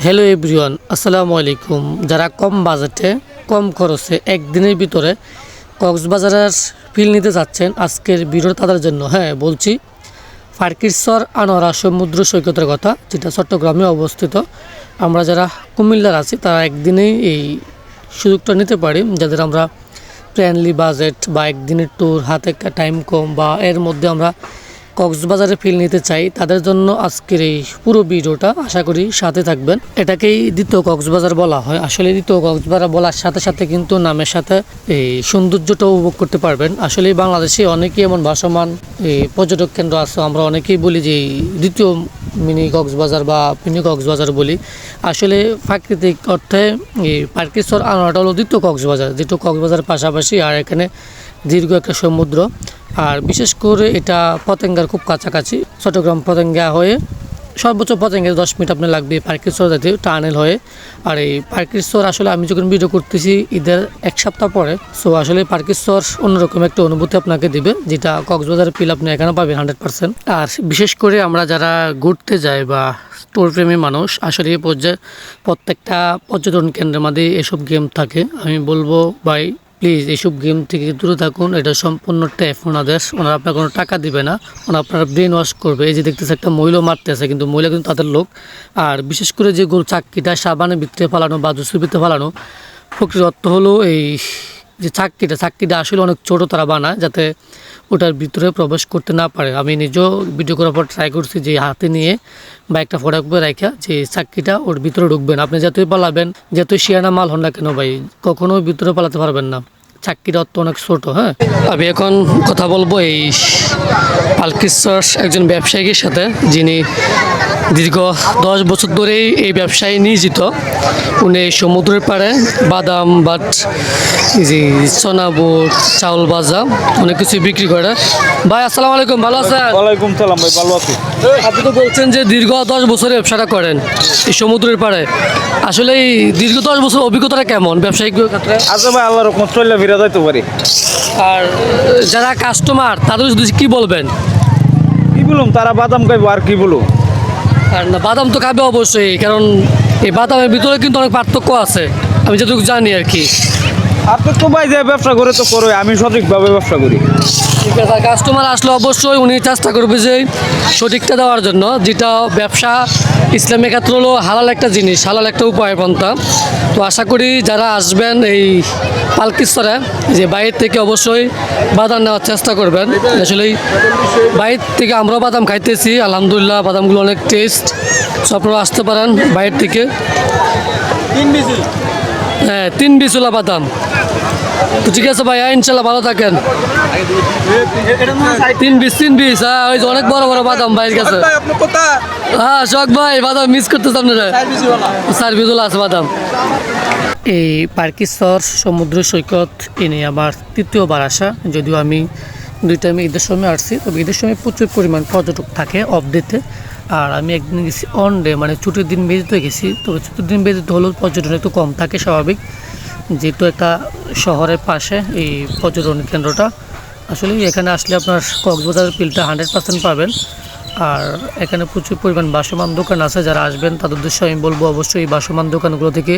Hello everyone, আসসালামু আলাইকুম। যারা কম বাজেটে কম খরচে একদিনের ভিতরে কক্সবাজারের ফিল নিতে যাচ্ছেন, আজকের ভিডিও তাদের জন্য। হ্যাঁ, বলছি ফারকিরচর আনোয়ারা সমুদ্র সৈকতের কথা, যেটা চট্টগ্রামে অবস্থিত। আমরা যারা কুমিল্লার আছি তারা একদিনেই এই সুযোগটা নিতে পারি, যাদের আমরা ফ্রেন্ডলি বাজেট বা একদিনের ট্যুর, হাতে টাইম কম, বা এর মধ্যে আমরা কক্সবাজারে ফিল নিতে চাই। তাদের জন্য আজকের এই পুরো ভিডিওটা, আশা করি সাথে থাকবেন। এটাকেই দ্বিতীয় কক্সবাজার বলা হয়। আসলে দ্বিতীয় কক্সবাজার বলার সাথে সাথে কিন্তু নামের সাথে এই সৌন্দর্যটাও উপভোগ করতে পারবেন। আসলে বাংলাদেশে অনেকেই এমন ভাসমান এই পর্যটক কেন্দ্র আছে, আমরা অনেকেই বলি যে দ্বিতীয় মিনি কক্সবাজার বা মিনি কক্সবাজার বলি। আসলে প্রাকৃতিক অর্থে এই ফারকিরচর আনোয়ারাটা হলো দ্বিতীয় কক্সবাজার, দ্বিতীয় কক্সবাজারের পাশাপাশি। আর এখানে দীর্ঘ একটা সমুদ্র, আর বিশেষ করে এটা পতেঙ্গার খুব কাছাকাছি। চট্টগ্রাম পতেঙ্গা হয়ে সর্বোচ্চ পতেঙ্গায় 10 মিনিট আপনার লাগবে ফারকিরচর যেতে, টানেল হয়ে। আর এই ফারকিরচর আসলে আমি যখন ভিডিও করতেছি ঈদের এক সপ্তাহ পরে, সো আসলে ফারকিরচর অন্যরকম একটা অনুভূতি আপনাকে দিবে, যেটা কক্সবাজারের ফিল আপনি এখানে পাবেন 100%। আর বিশেষ করে আমরা যারা ঘুরতে যাই বা ট্যুরপ্রেমী মানুষ, আসলে এই পর্যায়ে প্রত্যেকটা পর্যটন কেন্দ্রের মধ্যে এসব গেম থাকে। আমি বলবো ভাই, প্লিজ এইসব গেম থেকে দূরে থাকুন। এটা সম্পূর্ণ ট্যাপ ওনাদের, ওনারা আপনার কোনো টাকা দিবে না, ওনারা আপনার ব্রেন ওয়াশ করবে। এই যে দেখতেছে একটা মহিলা মারতেছে, কিন্তু মহিলা কিন্তু তাদের লোক। আর বিশেষ করে যে গোল চাক্কিটা সাবানের ভিতরে ফালানো বা জুসের ভিতরে ফালানো, প্রকৃত অর্থ হলো এই যে চাক্কিটা আসলে অনেক ছোটো তারা বানায়, যাতে ওটার ভিতরে প্রবেশ করতে না পারে। আমি নিজেও ভিডিও করার পর ট্রাই করছি যে হাতে নিয়ে বা একটা ফোটা করে রাখা, যে চাক্কিটা ওর ভিতরে ঢুকবেন। আপনি যতই পালাবেন, যতই শিয়ানা মাল হন না কেন ভাই, কখনোই ভিতরে পালাতে পারবেন না। চাক্কিটা অত অনেক ছোটো। হ্যাঁ, আমি এখন কথা বলবো এই ফারকিরচর একজন ব্যবসায়ীর সাথে, যিনি দীর্ঘ 10 বছর ধরেই এই ব্যবসায় নিয়োজিত। উনি সমুদ্রের পাড়ে বাদাম বাট, যে সোনা বুট, চাউল ভাজা, অনেক কিছু বিক্রি করে। ভাই আসসালামু আলাইকুম, ভালো আছেন? ওয়ালাইকুম সালাম ভাই, ভালো আছি। আপনি তো বলছেন যে দীর্ঘ 10 বছরের ব্যবসাটা করেন এই সমুদ্রের পাড়ে। আসলে এই দীর্ঘ 10 বছর অভিজ্ঞতাটা কেমন ব্যবসায়িক ক্ষেত্রে? আচ্ছা ভাই, আল্লাহর রহমত চলে ফিরে যাইতে পারি। আর যারা কাস্টমার তাদের যদি কি বলবেন? কি বলুম, তারা বাদাম খাইবো আর কি বলুম। আর না, বাদাম তো খাবে অবশ্যই, কারণ এই বাদামের ভিতরে কিন্তু অনেক পার্থক্য আছে, আমি যতটুকু জানি আর কি। আপনি তো ভাই যে ব্যবসা করে তো করো, আমি সঠিকভাবে ব্যবসা করি। ঠিক আছে, কাস্টমার আসলে অবশ্যই উনি চেষ্টা করবে যে সঠিকটা দেওয়ার জন্য, যেটা ব্যবসা ইসলামের ক্ষেত্রে হলো হালাল একটা জিনিস, হালাল একটা উপায় পন্থা। তো আশা করি যারা আসবেন এই ফারকিরচরে, যে বাইরের থেকে অবশ্যই বাদাম নেওয়ার চেষ্টা করবেন। আসলে বাইরের থেকে আমরাও বাদাম খাইতেছি, আলহামদুলিল্লাহ বাদামগুলো অনেক টেস্ট। সো আপনারা আসতে পারেন বাইরের থেকে। 3 বিচুলা বাদাম। তো ঠিক আছে ভাই, ইনশাল্লাহ ভালো থাকেন। 3 বিচ, হ্যাঁ, ওই যে অনেক বড় বড় বাদাম ভাইয়ের কাছে। হ্যাঁ শখ ভাই, বাদাম মিস করতেছে আপনারা। 4 বিচুলা আছে বাদাম। এই ফারকিরচর সমুদ্র সৈকত এনে আমার তৃতীয়বার আসা, যদিও আমি 2 টাইমে ঈদের সময় আসছি। তবে ঈদের সময় প্রচুর পরিমাণ পর্যটক থাকে অফ ডেতে, আর আমি একদিন গেছি অন ডে, মানে ছুটির দিন বেজেতে গেছি। তবে ছুটির দিন বেজেতে হলেও পর্যটন একটু কম থাকে, স্বাভাবিক, যেহেতু একটা শহরের পাশে এই পর্যটন কেন্দ্রটা। আসলে এখানে আসলে আপনার কক্সবাজারের ফিলটা 100% পাবেন। আর এখানে প্রচুর পরিমাণ ভাসমান দোকান আছে। যারা আসবেন তাদের উদ্দেশ্যে আমি বলবো অবশ্যই এই ভাসমান দোকানগুলো থেকে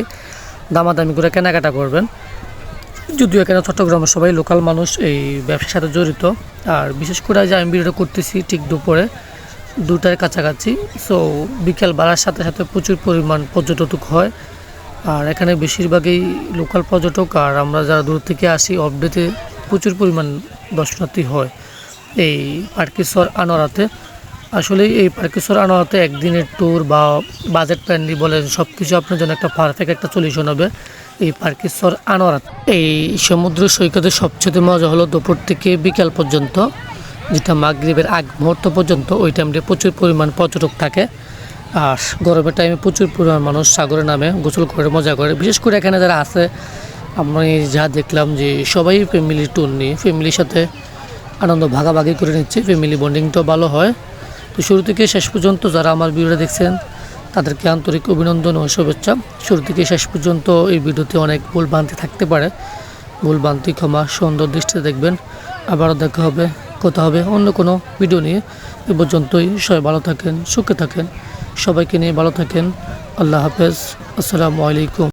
দামাদামি করে কেনাকাটা করবেন। যদিও এখানে চট্টগ্রামের সবাই লোকাল মানুষ এই ব্যবসার সাথে জড়িত। আর বিশেষ করে যে আমি ভিডিওটা করতেছি ঠিক দুপুরে 2টার কাছাকাছি, সো বিকেল বাড়ার সাথে সাথে প্রচুর পরিমাণ পর্যটক হয়। আর এখানে বেশিরভাগই লোকাল পর্যটক, আর আমরা যারা দূর থেকে আসি অফ ডেতে প্রচুর পরিমাণ দর্শনার্থী হয় এই ফারকিরচর আনোয়ারাতে। আসলে এই ফারকিরচর আনোয়ারাতে একদিনের ট্যুর বা বাজেট ফ্রেন্ডলি বলে সব কিছু আপনার জন্য একটা পারফেক্ট একটা সলিউশন হবে এই ফারকিরচর আনোয়ারা। এই সমুদ্র সৈকতের সবচেয়ে মজা হলো দুপুর থেকে বিকাল পর্যন্ত, যেটা মাগরিবের আগ মুহূর্ত পর্যন্ত। ওই টাইমে প্রচুর পরিমাণ পর্যটক থাকে। আর গরমের টাইমে প্রচুর পরিমাণ মানুষ সাগরে নামে, গোসল করে মজা করে। বিশেষ করে এখানে যারা আছে, আমি যা দেখলাম যে সবাই ফ্যামিলি ট্যুর নিয়ে ফ্যামিলির সাথে আনন্দ ভাগাভাগি করে নিচ্ছে, ফ্যামিলি বন্ডিংটাও ভালো হয়। তো শুরু থেকে শেষ পর্যন্ত যারা আমার ভিডিওটা দেখছেন তাদেরকে আন্তরিক অভিনন্দন ও শুভেচ্ছা। শুরু থেকে শেষ পর্যন্ত এই ভিডিওতে অনেক ভুলভ্রান্তি থাকতে পারে, ভুলভ্রান্তি ক্ষমা, সুন্দর দৃষ্টিতে দেখবেন। আবারও দেখা হবে, কথা হবে অন্য কোনো ভিডিও নিয়ে। এ পর্যন্তই, সবাই ভালো থাকেন, সুখে থাকেন। সবাইকে নিয়ে ভালো থাকেন। আল্লাহ হাফেজ। আসসালামু আলাইকুম।